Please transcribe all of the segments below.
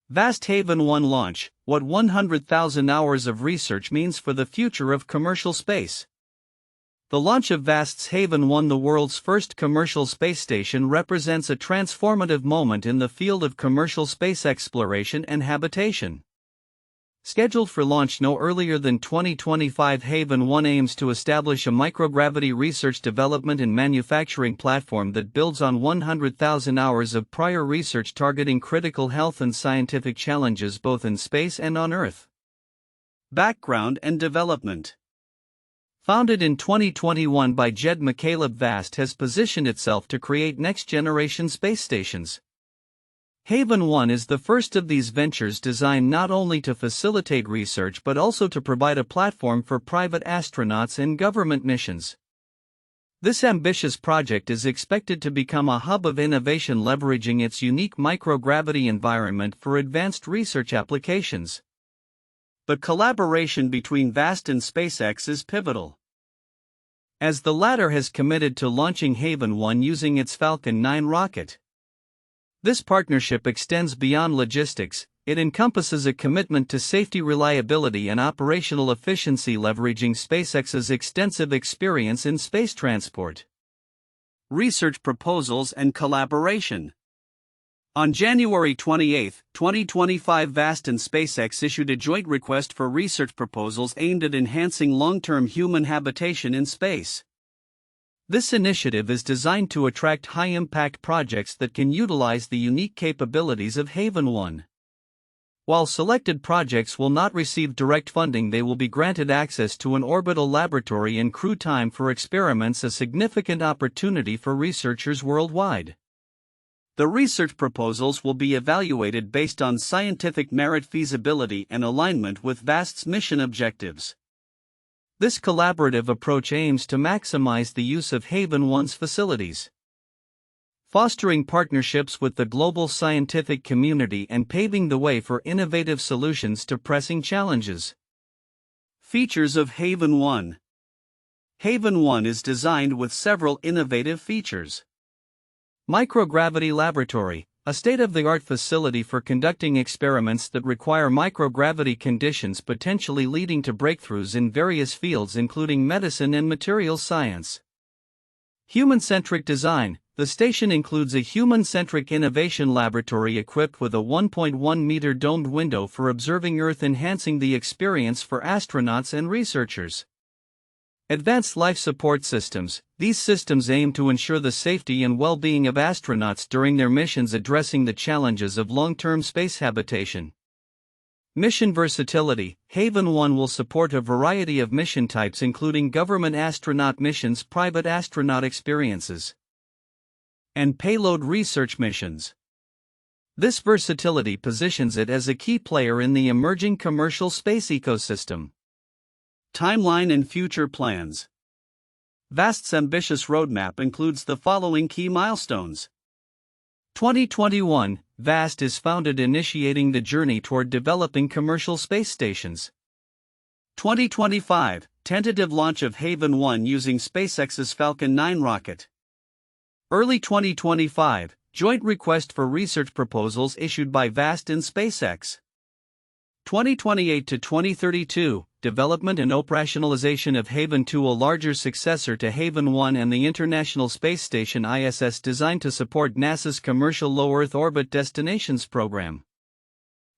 Vast Haven-1 launch, what 100,000 hours of research means for the future of commercial space. The launch of Vast's Haven-1, the world's first commercial space station, represents a transformative moment in the field of commercial space exploration and habitation. Scheduled for launch no earlier than 2025, Haven-1 aims to establish a microgravity research development and manufacturing platform that builds on 100,000 hours of prior research targeting critical health and scientific challenges both in space and on Earth. Background and development. Founded in 2021 by Jed McCaleb, Vast has positioned itself to create next-generation space stations. Haven-1 is the first of these ventures designed not only to facilitate research but also to provide a platform for private astronauts and government missions. This ambitious project is expected to become a hub of innovation, leveraging its unique microgravity environment for advanced research applications. The collaboration between Vast and SpaceX is pivotal, as the latter has committed to launching Haven-1 using its Falcon 9 rocket. This partnership extends beyond logistics. It encompasses a commitment to safety, reliability, and operational efficiency, leveraging SpaceX's extensive experience in space transport. Research proposals and collaboration. On January 28, 2025, Vast and SpaceX issued a joint request for research proposals aimed at enhancing long-term human habitation in space. This initiative is designed to attract high-impact projects that can utilize the unique capabilities of Haven-1. While selected projects will not receive direct funding, they will be granted access to an orbital laboratory and crew time for experiments, a significant opportunity for researchers worldwide. The research proposals will be evaluated based on scientific merit, feasibility, and alignment with Vast's mission objectives. This collaborative approach aims to maximize the use of Haven-1's facilities, fostering partnerships with the global scientific community and paving the way for innovative solutions to pressing challenges. Features of Haven-1. Haven-1 is designed with several innovative features. Microgravity Laboratory, a state-of-the-art facility for conducting experiments that require microgravity conditions, potentially leading to breakthroughs in various fields including medicine and materials science. Human-centric design. The station includes a human-centric innovation laboratory equipped with a 1.1-meter domed window for observing Earth, enhancing the experience for astronauts and researchers. Advanced life support systems. These systems aim to ensure the safety and well-being of astronauts during their missions, addressing the challenges of long-term space habitation. Mission versatility. Haven-1 will support a variety of mission types including government astronaut missions, private astronaut experiences, and payload research missions. This versatility positions it as a key player in the emerging commercial space ecosystem. Timeline and future plans. Vast's ambitious roadmap includes the following key milestones. 2021, Vast is founded, initiating the journey toward developing commercial space stations. 2025, tentative launch of Haven-1 using SpaceX's Falcon 9 rocket. Early 2025, joint request for research proposals issued by Vast and SpaceX. 2028 to 2032, development and operationalization of Haven-2, a larger successor to Haven-1 and the International Space Station ISS, designed to support NASA's commercial low Earth orbit destinations program.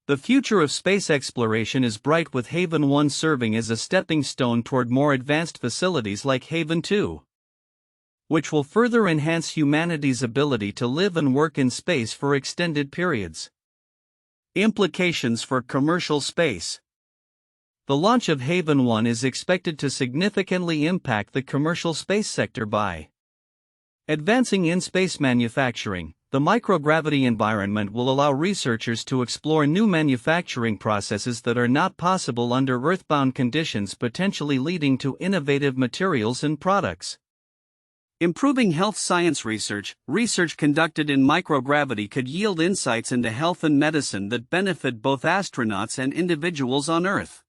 The future of space exploration is bright, with Haven-1 serving as a stepping stone toward more advanced facilities like Haven-2, which will further enhance humanity's ability to live and work in space for extended periods. Implications for commercial space. The launch of Haven-1 is expected to significantly impact the commercial space sector by advancing in-space manufacturing. The microgravity environment will allow researchers to explore new manufacturing processes that are not possible under Earthbound conditions, potentially leading to innovative materials and products. Improving health science research. Research conducted in microgravity could yield insights into health and medicine that benefit both astronauts and individuals on Earth.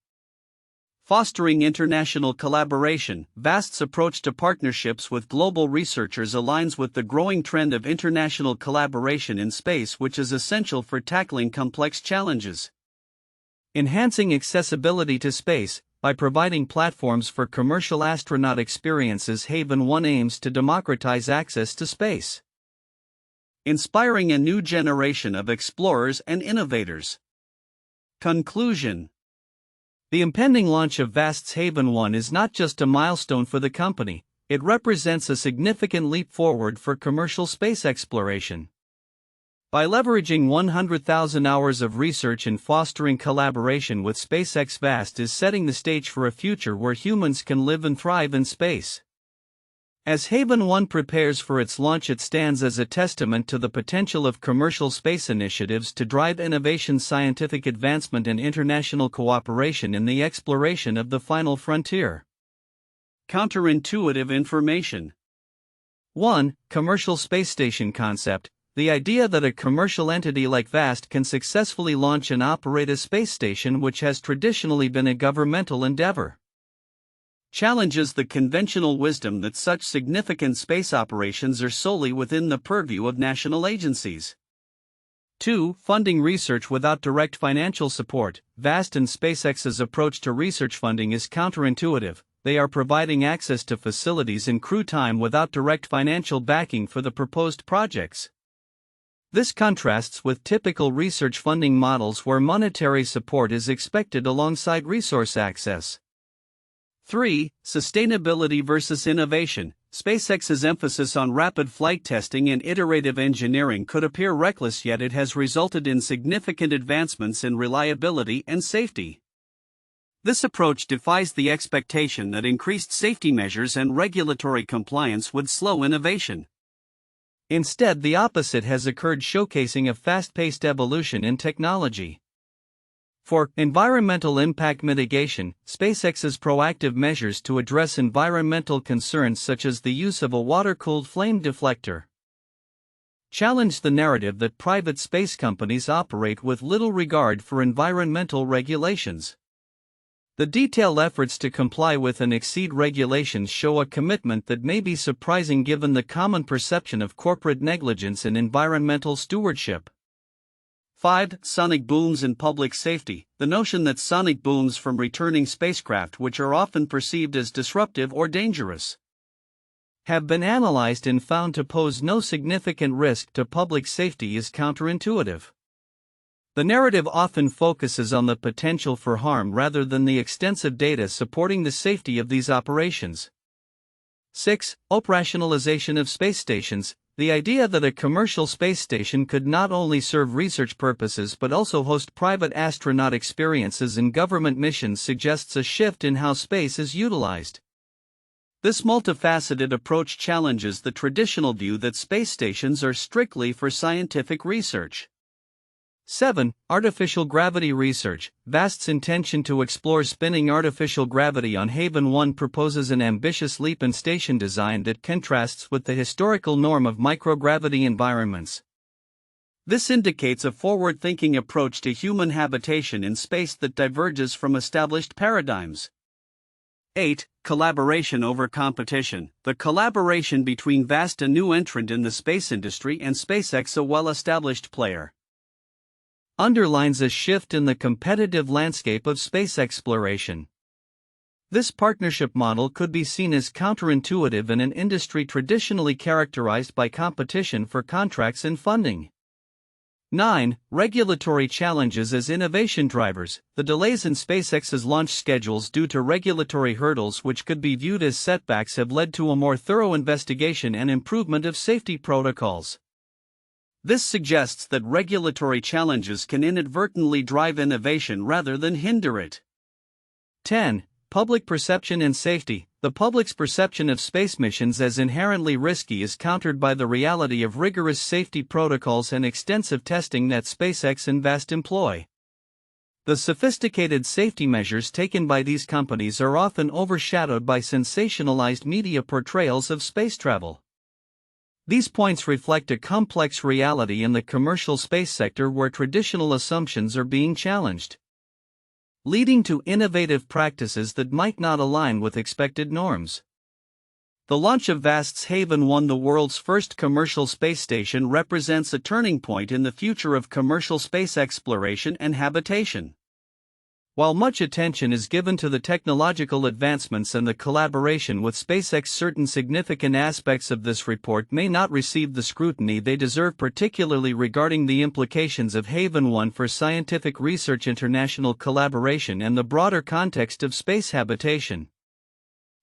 Fostering international collaboration, VAST's approach to partnerships with global researchers aligns with the growing trend of international collaboration in space, which is essential for tackling complex challenges. Enhancing accessibility to space. By providing platforms for commercial astronaut experiences, Haven-1 aims to democratize access to space, inspiring a new generation of explorers and innovators. Conclusion. The impending launch of VAST's Haven-1 is not just a milestone for the company, it represents a significant leap forward for commercial space exploration. By leveraging 100,000 hours of research and fostering collaboration with SpaceX, VAST is setting the stage for a future where humans can live and thrive in space. As Haven-1 prepares for its launch, it stands as a testament to the potential of commercial space initiatives to drive innovation, scientific advancement, and international cooperation in the exploration of the final frontier. Counterintuitive information. 1. Commercial space station concept. The idea that a commercial entity like VAST can successfully launch and operate a space station, which has traditionally been a governmental endeavor, challenges the conventional wisdom that such significant space operations are solely within the purview of national agencies. 2. Funding research without direct financial support. VAST and SpaceX's approach to research funding is counterintuitive. They are providing access to facilities and crew time without direct financial backing for the proposed projects. This contrasts with typical research funding models where monetary support is expected alongside resource access. 3. Sustainability versus innovation. SpaceX's emphasis on rapid flight testing and iterative engineering could appear reckless, yet it has resulted in significant advancements in reliability and safety. This approach defies the expectation that increased safety measures and regulatory compliance would slow innovation. Instead, the opposite has occurred, showcasing a fast-paced evolution in technology. For environmental impact mitigation, SpaceX's proactive measures to address environmental concerns, such as the use of a water-cooled flame deflector, challenge the narrative that private space companies operate with little regard for environmental regulations. The detailed efforts to comply with and exceed regulations show a commitment that may be surprising given the common perception of corporate negligence in environmental stewardship. 5. Sonic booms in public safety. The notion that sonic booms from returning spacecraft, which are often perceived as disruptive or dangerous, have been analyzed and found to pose no significant risk to public safety is counterintuitive. The narrative often focuses on the potential for harm rather than the extensive data supporting the safety of these operations. 6. Operationalization of space stations. The idea that a commercial space station could not only serve research purposes but also host private astronaut experiences and government missions suggests a shift in how space is utilized. This multifaceted approach challenges the traditional view that space stations are strictly for scientific research. 7. Artificial gravity research. VAST's intention to explore spinning artificial gravity on Haven-1 proposes an ambitious leap in station design that contrasts with the historical norm of microgravity environments. This indicates a forward-thinking approach to human habitation in space that diverges from established paradigms. 8. Collaboration over competition. The collaboration between VAST, a new entrant in the space industry, and SpaceX, a well-established player, underlines a shift in the competitive landscape of space exploration. This partnership model could be seen as counterintuitive in an industry traditionally characterized by competition for contracts and funding. 9. Regulatory challenges as innovation drivers. The delays in SpaceX's launch schedules due to regulatory hurdles, which could be viewed as setbacks, have led to a more thorough investigation and improvement of safety protocols. This suggests that regulatory challenges can inadvertently drive innovation rather than hinder it. 10. Public perception and safety. The public's perception of space missions as inherently risky is countered by the reality of rigorous safety protocols and extensive testing that SpaceX and VAST employ. The sophisticated safety measures taken by these companies are often overshadowed by sensationalized media portrayals of space travel. These points reflect a complex reality in the commercial space sector where traditional assumptions are being challenged. leading to innovative practices that might not align with expected norms. The launch of VAST's Haven-1, the world's first commercial space station, represents a turning point in the future of commercial space exploration and habitation. While much attention is given to the technological advancements and the collaboration with SpaceX, certain significant aspects of this report may not receive the scrutiny they deserve, particularly regarding the implications of Haven-1 for scientific research, international collaboration, and the broader context of space habitation.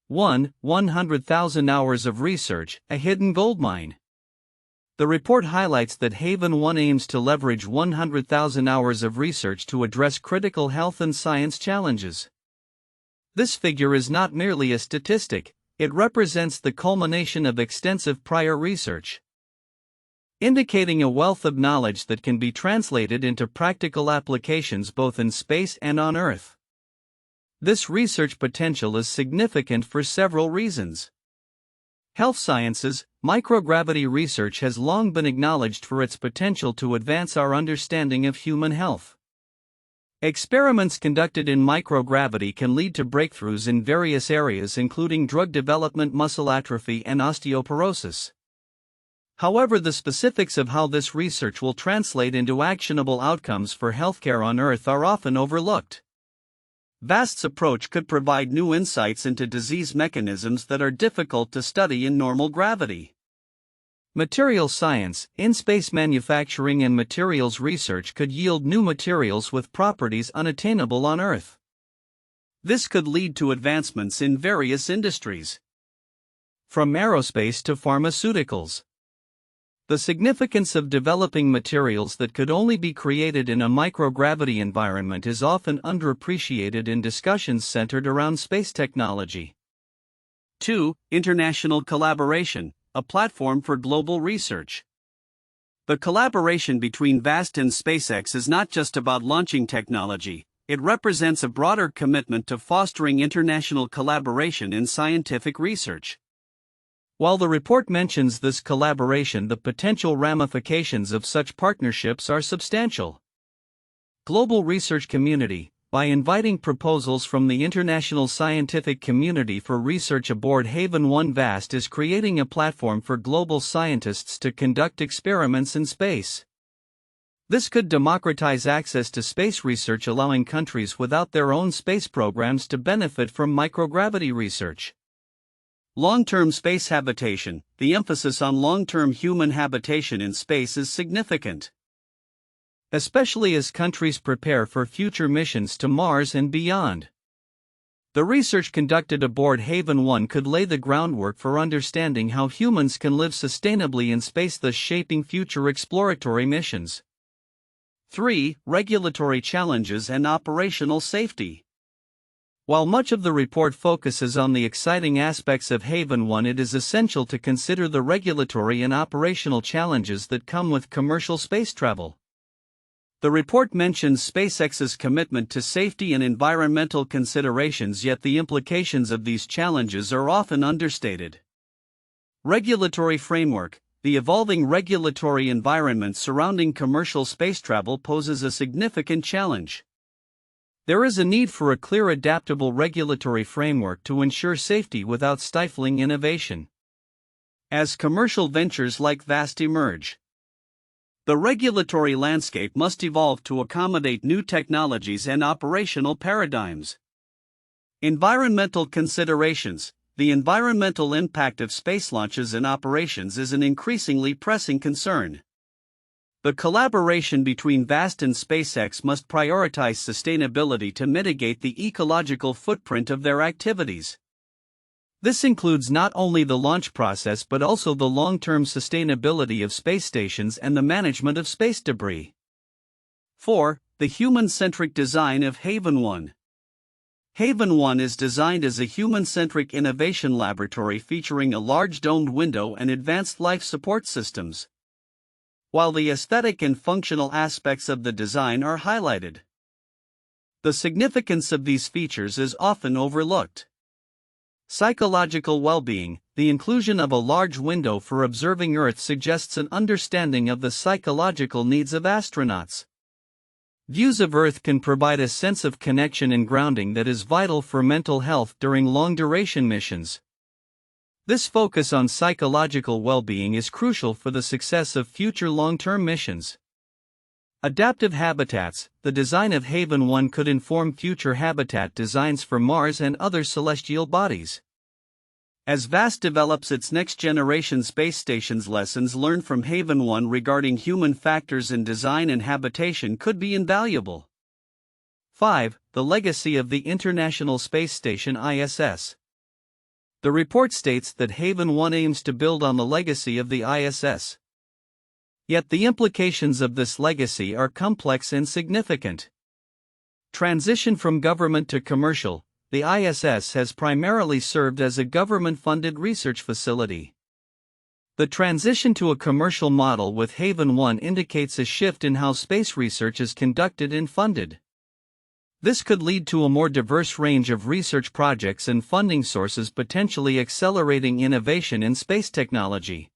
1. 100,000 hours of research, a hidden goldmine. The report highlights that Haven-1 aims to leverage 100,000 hours of research to address critical health and science challenges. This figure is not merely a statistic, it represents the culmination of extensive prior research, indicating a wealth of knowledge that can be translated into practical applications both in space and on Earth. This research potential is significant for several reasons. Health sciences, microgravity research has long been acknowledged for its potential to advance our understanding of human health. Experiments conducted in microgravity can lead to breakthroughs in various areas, including drug development, muscle atrophy, and osteoporosis. However, the specifics of how this research will translate into actionable outcomes for healthcare on Earth are often overlooked. VAST's approach could provide new insights into disease mechanisms that are difficult to study in normal gravity. Material science, in-space manufacturing, and materials research could yield new materials with properties unattainable on Earth. This could lead to advancements in various industries, from aerospace to pharmaceuticals. The significance of developing materials that could only be created in a microgravity environment is often underappreciated in discussions centered around space technology. 2. International collaboration, a platform for global research. The collaboration between VAST and SpaceX is not just about launching technology, it represents a broader commitment to fostering international collaboration in scientific research. While the report mentions this collaboration, the potential ramifications of such partnerships are substantial. Global research community, by inviting proposals from the international scientific community for research aboard Haven-1, VAST is creating a platform for global scientists to conduct experiments in space. This could democratize access to space research, allowing countries without their own space programs to benefit from microgravity research. Long-term space habitation, the emphasis on long-term human habitation in space is significant, especially as countries prepare for future missions to Mars and beyond. The research conducted aboard Haven-1 could lay the groundwork for understanding how humans can live sustainably in space, thus shaping future exploratory missions. 3. Regulatory challenges and operational safety. While much of the report focuses on the exciting aspects of Haven-1, it is essential to consider the regulatory and operational challenges that come with commercial space travel. The report mentions SpaceX's commitment to safety and environmental considerations, yet the implications of these challenges are often understated. Regulatory framework. The evolving regulatory environment surrounding commercial space travel poses a significant challenge. There is a need for a clear, adaptable regulatory framework to ensure safety without stifling innovation. As commercial ventures like VAST emerge, the regulatory landscape must evolve to accommodate new technologies and operational paradigms. Environmental considerations. The environmental impact of space launches and operations is an increasingly pressing concern. The collaboration between VAST and SpaceX must prioritize sustainability to mitigate the ecological footprint of their activities. This includes not only the launch process but also the long-term sustainability of space stations and the management of space debris. 4. The human-centric design of Haven-1. Haven-1 is designed as a human-centric innovation laboratory featuring a large domed window and advanced life support systems. While the aesthetic and functional aspects of the design are highlighted, the significance of these features is often overlooked. Psychological well-being. The inclusion of a large window for observing Earth suggests an understanding of the psychological needs of astronauts. Views of Earth can provide a sense of connection and grounding that is vital for mental health during long-duration missions. This focus on psychological well-being is crucial for the success of future long-term missions. Adaptive habitats. The design of Haven-1 could inform future habitat designs for Mars and other celestial bodies. As VAST develops its next-generation space stations, lessons learned from Haven-1 regarding human factors in design and habitation could be invaluable. 5. The legacy of the International Space Station ISS. The report states that Haven-1 aims to build on the legacy of the ISS. Yet the implications of this legacy are complex and significant. Transition from government to commercial. The ISS has primarily served as a government-funded research facility. The transition to a commercial model with Haven-1 indicates a shift in how space research is conducted and funded. This could lead to a more diverse range of research projects and funding sources, potentially accelerating innovation in space technology.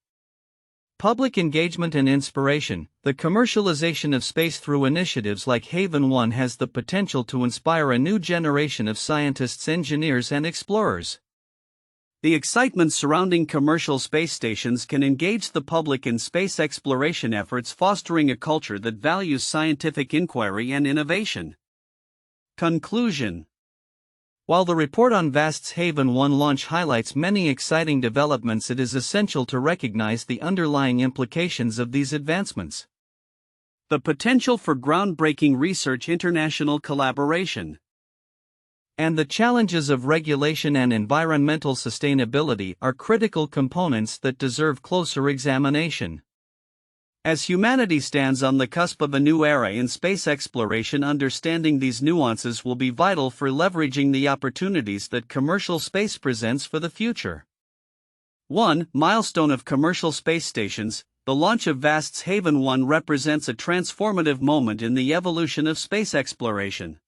Public engagement and inspiration. The commercialization of space through initiatives like Haven-1 has the potential to inspire a new generation of scientists, engineers, and explorers. The excitement surrounding commercial space stations can engage the public in space exploration efforts, fostering a culture that values scientific inquiry and innovation. Conclusion. While the report on VAST's Haven-1 launch highlights many exciting developments, it is essential to recognize the underlying implications of these advancements. The potential for groundbreaking research, international collaboration, and the challenges of regulation and environmental sustainability are critical components that deserve closer examination. As humanity stands on the cusp of a new era in space exploration, understanding these nuances will be vital for leveraging the opportunities that commercial space presents for the future. 1. Milestone of commercial space stations. The launch of VAST's Haven-1 represents a transformative moment in the evolution of space exploration.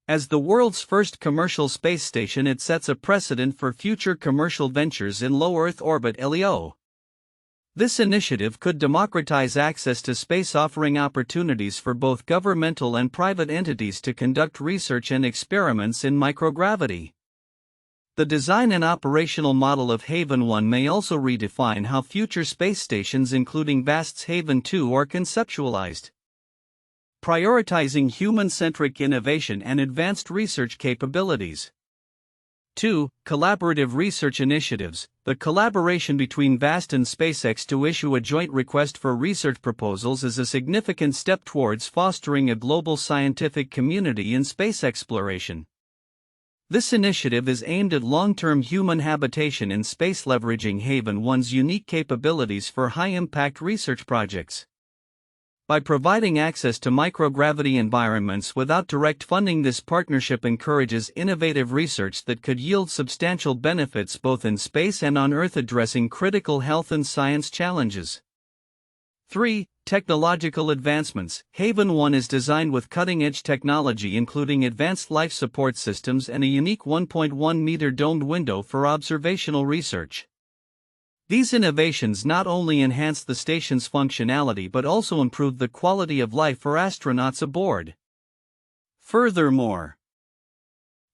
As the world's first commercial space station, it sets a precedent for future commercial ventures in low Earth orbit (LEO). This initiative could democratize access to space, offering opportunities for both governmental and private entities to conduct research and experiments in microgravity. The design and operational model of Haven-1 may also redefine how future space stations, including VAST's Haven-2, are conceptualized. Prioritizing human-centric innovation and advanced research capabilities. 2. Collaborative research initiatives. The collaboration between VAST and SpaceX to issue a joint request for research proposals is a significant step towards fostering a global scientific community in space exploration. This initiative is aimed at long-term human habitation in space, leveraging Haven-1's unique capabilities for high-impact research projects. By providing access to microgravity environments without direct funding, this partnership encourages innovative research that could yield substantial benefits both in space and on Earth, addressing critical health and science challenges. 3. Technological advancements. Haven-1 is designed with cutting-edge technology, including advanced life support systems and a unique 1.1-meter domed window for observational research. These innovations not only enhance the station's functionality but also improve the quality of life for astronauts aboard. Furthermore,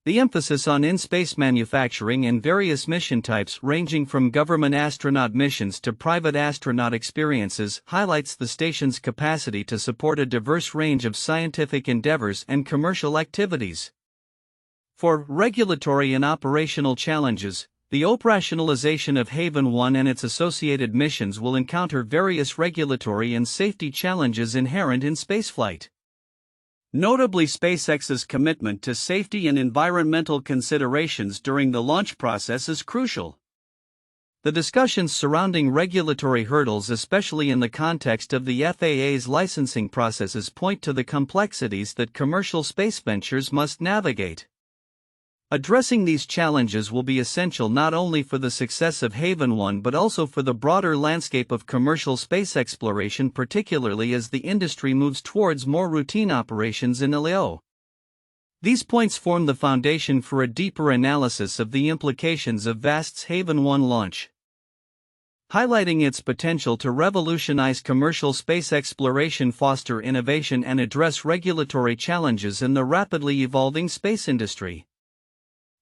the emphasis on in-space manufacturing and various mission types, ranging from government astronaut missions to private astronaut experiences, highlights the station's capacity to support a diverse range of scientific endeavors and commercial activities. For regulatory and operational challenges, the operationalization of Haven-1 and its associated missions will encounter various regulatory and safety challenges inherent in spaceflight. Notably, SpaceX's commitment to safety and environmental considerations during the launch process is crucial. The discussions surrounding regulatory hurdles, especially in the context of the FAA's licensing processes, point to the complexities that commercial space ventures must navigate. Addressing these challenges will be essential not only for the success of Haven-1 but also for the broader landscape of commercial space exploration, particularly as the industry moves towards more routine operations in LEO. These points form the foundation for a deeper analysis of the implications of VAST's Haven-1 launch. highlighting its potential to revolutionize commercial space exploration, foster innovation, and address regulatory challenges in the rapidly evolving space industry.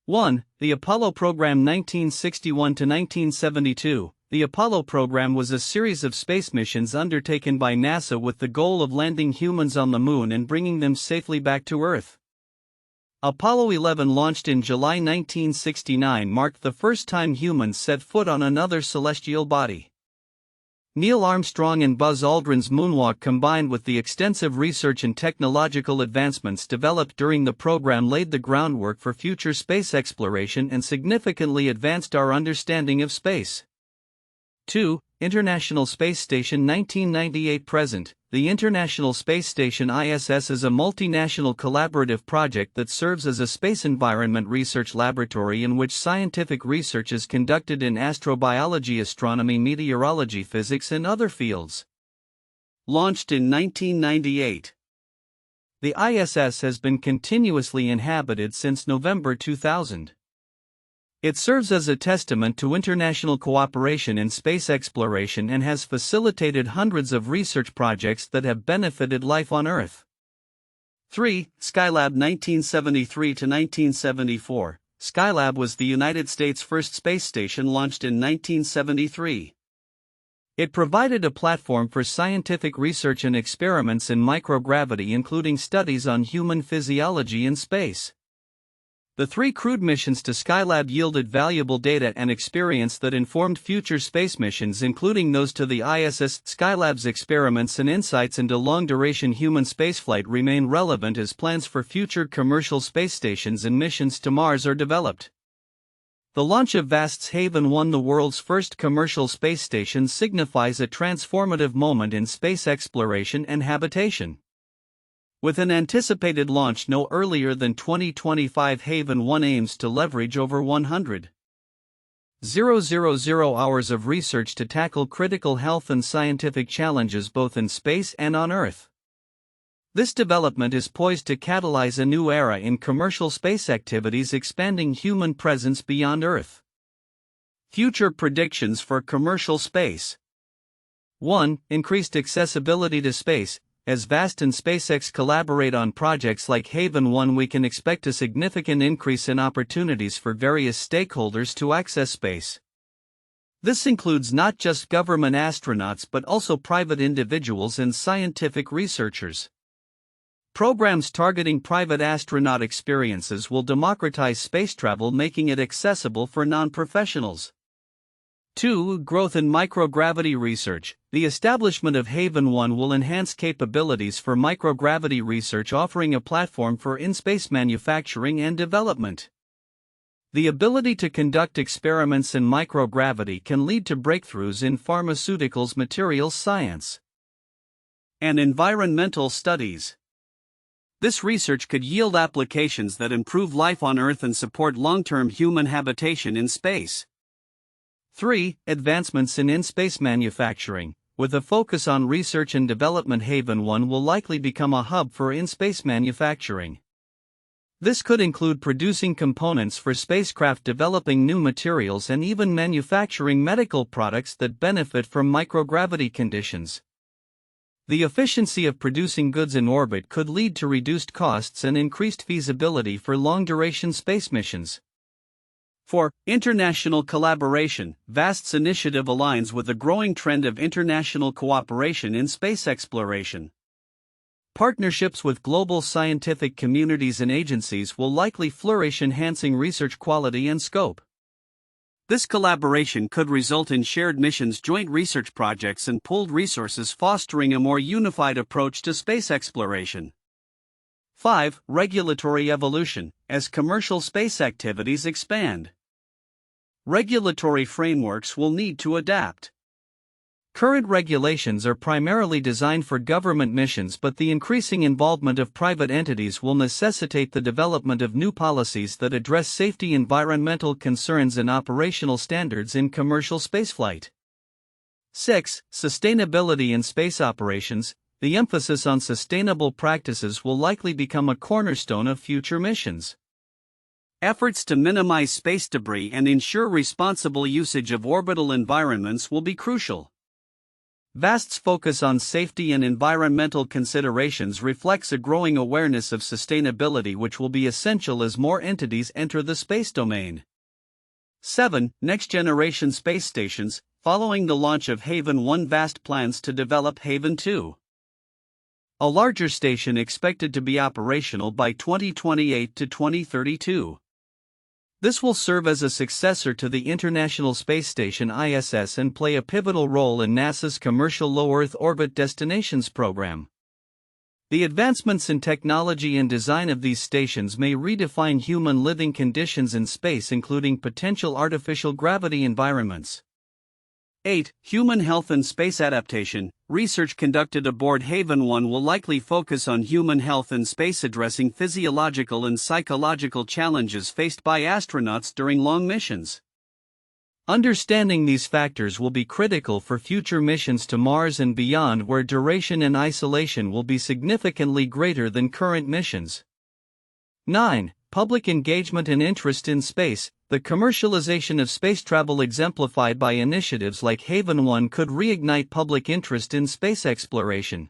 1. The Apollo Program 1961–1972. The Apollo program was a series of space missions undertaken by NASA with the goal of landing humans on the Moon and bringing them safely back to Earth. Apollo 11, launched in July 1969, marked the first time humans set foot on another celestial body. Neil Armstrong and Buzz Aldrin's moonwalk, combined with the extensive research and technological advancements developed during the program, laid the groundwork for future space exploration and significantly advanced our understanding of space. 2. International Space Station 1998–present. The International Space Station ISS is a multinational collaborative project that serves as a space environment research laboratory in which scientific research is conducted in astrobiology, astronomy, meteorology, physics, and other fields. Launched in 1998. The ISS has been continuously inhabited since November 2000. It serves as a testament to international cooperation in space exploration and has facilitated hundreds of research projects that have benefited life on Earth. 3. Skylab 1973–1974. Skylab was the United States' first space station, launched in 1973. It provided a platform for scientific research and experiments in microgravity, including studies on human physiology in space. The 3 crewed missions to Skylab yielded valuable data and experience that informed future space missions, including those to the ISS. Skylab's experiments and insights into long-duration human spaceflight remain relevant as plans for future commercial space stations and missions to Mars are developed. The launch of VAST's Haven-1, the world's first commercial space station, signifies a transformative moment in space exploration and habitation. With an anticipated launch no earlier than 2025, Haven-1 aims to leverage over 100,000 hours of research to tackle critical health and scientific challenges both in space and on Earth. This development is poised to catalyze a new era in commercial space activities, expanding human presence beyond Earth. Future predictions for commercial space. 1. Increased accessibility to space. As VAST and SpaceX collaborate on projects like Haven-1, we can expect a significant increase in opportunities for various stakeholders to access space. This includes not just government astronauts but also private individuals and scientific researchers. Programs targeting private astronaut experiences will democratize space travel, making it accessible for non-professionals. 2. Growth in microgravity research. The establishment of Haven-1 will enhance capabilities for microgravity research, offering a platform for in-space manufacturing and development. The ability to conduct experiments in microgravity can lead to breakthroughs in pharmaceuticals, materials science, and environmental studies. This research could yield applications that improve life on Earth and support long-term human habitation in space. 3. Advancements in in-space manufacturing. With a focus on research and development, Haven-1 will likely become a hub for in-space manufacturing. This could include producing components for spacecraft, developing new materials, and even manufacturing medical products that benefit from microgravity conditions. The efficiency of producing goods in orbit could lead to reduced costs and increased feasibility for long-duration space missions. 4. International collaboration. VAST's initiative aligns with a growing trend of international cooperation in space exploration. Partnerships with global scientific communities and agencies will likely flourish, enhancing research quality and scope. This collaboration could result in shared missions, joint research projects, and pooled resources, fostering a more unified approach to space exploration. 5. Regulatory evolution. As commercial space activities expand, regulatory frameworks will need to adapt. Current regulations are primarily designed for government missions, but the increasing involvement of private entities will necessitate the development of new policies that address safety, environmental concerns, and operational standards in commercial spaceflight. 6. Sustainability in space operations. The emphasis on sustainable practices will likely become a cornerstone of future missions. Efforts to minimize space debris and ensure responsible usage of orbital environments will be crucial. VAST's focus on safety and environmental considerations reflects a growing awareness of sustainability, which will be essential as more entities enter the space domain. 7. Next-generation space stations. Following the launch of Haven-1, VAST plans to develop Haven-2, a larger station expected to be operational by 2028 to 2032. This will serve as a successor to the International Space Station (ISS) and play a pivotal role in NASA's Commercial Low Earth Orbit Destinations program. The advancements in technology and design of these stations may redefine human living conditions in space, including potential artificial gravity environments. 8. Human health and space adaptation. Research conducted aboard Haven-1 will likely focus on human health in space, addressing physiological and psychological challenges faced by astronauts during long missions. Understanding these factors will be critical for future missions to Mars and beyond, where duration and isolation will be significantly greater than current missions. 9. Public engagement and interest in space. The commercialization of space travel, exemplified by initiatives like Haven-1, could reignite public interest in space exploration.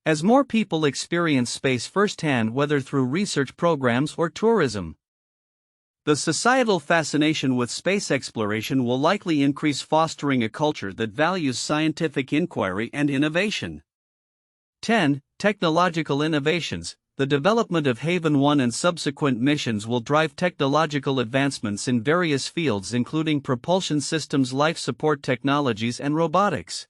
As more people experience space firsthand, whether through research programs or tourism, the societal fascination with space exploration will likely increase, fostering a culture that values scientific inquiry and innovation. 10. Technological innovations. The development of Haven-1 and subsequent missions will drive technological advancements in various fields, including propulsion systems, life support technologies, and robotics.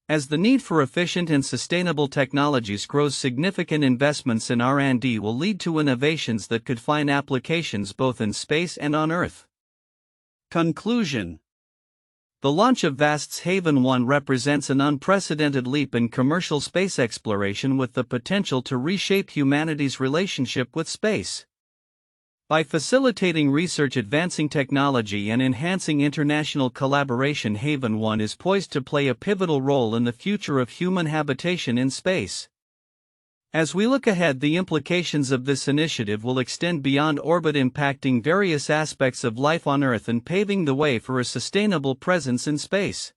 As the need for efficient and sustainable technologies grows, significant investments in R&D will lead to innovations that could find applications both in space and on Earth. Conclusion. The launch of VAST's Haven-1 represents an unprecedented leap in commercial space exploration, with the potential to reshape humanity's relationship with space. By facilitating research, advancing technology, and enhancing international collaboration, Haven-1 is poised to play a pivotal role in the future of human habitation in space. As we look ahead, the implications of this initiative will extend beyond orbit, impacting various aspects of life on Earth and paving the way for a sustainable presence in space.